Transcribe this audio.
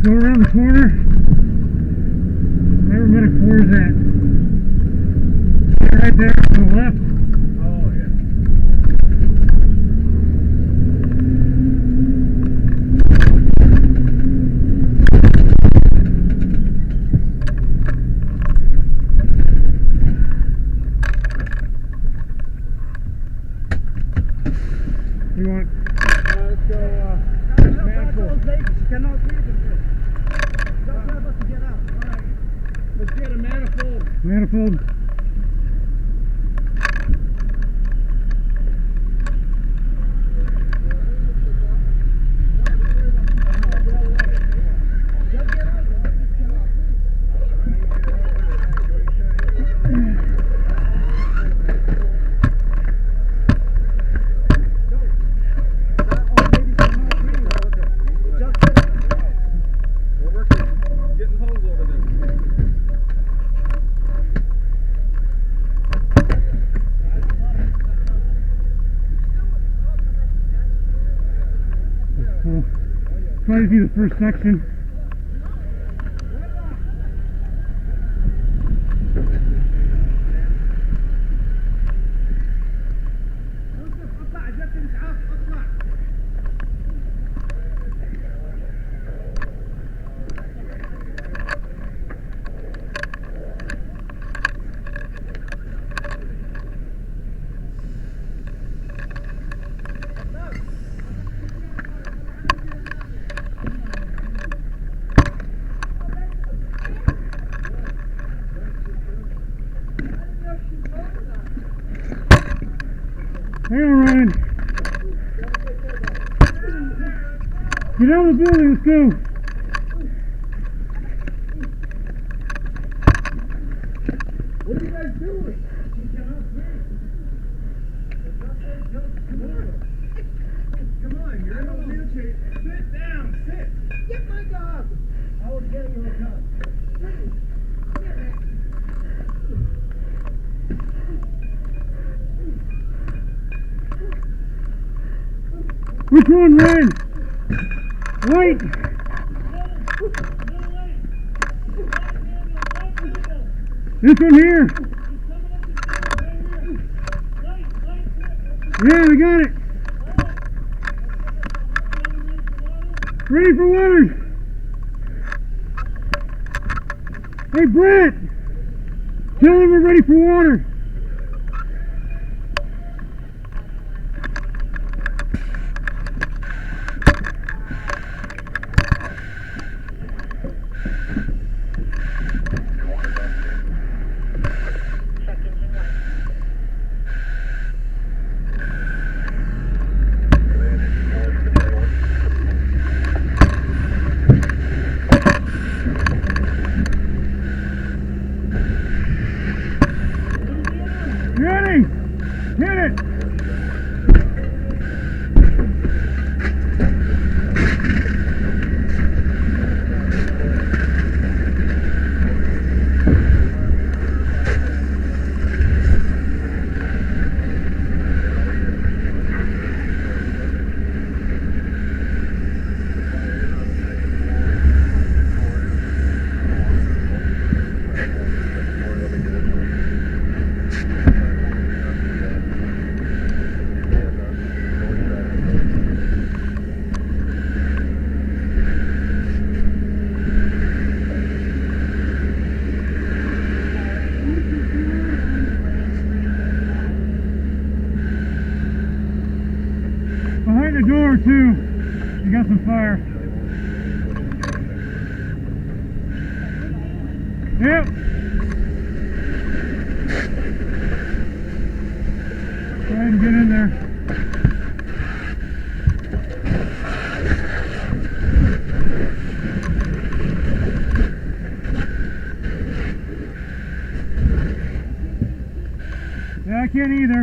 Go around the corner. Wherever medic 4 is at. Right there on the left. Oh, yeah. You want? Let's go, manifold. She cannot breathe in here. Don't have us to get out. All right. Let's get a manifold. Manifold. Probably be the first section. Hang on, Ryan. Get out of the building, let's go. What are you guys doing? She cannot breathe. Come on, you're in a wheelchair. Sit down, sit. Get my dog. I was getting your dog. Which one, Ryan? White. This one here. Yeah, I got it. Ready for water. Hey, Brett. Tell them we're ready for water. Ready? Hit it! Behind the door too, you got some fire. Yep. Go ahead and get in there. Yeah, I can't either.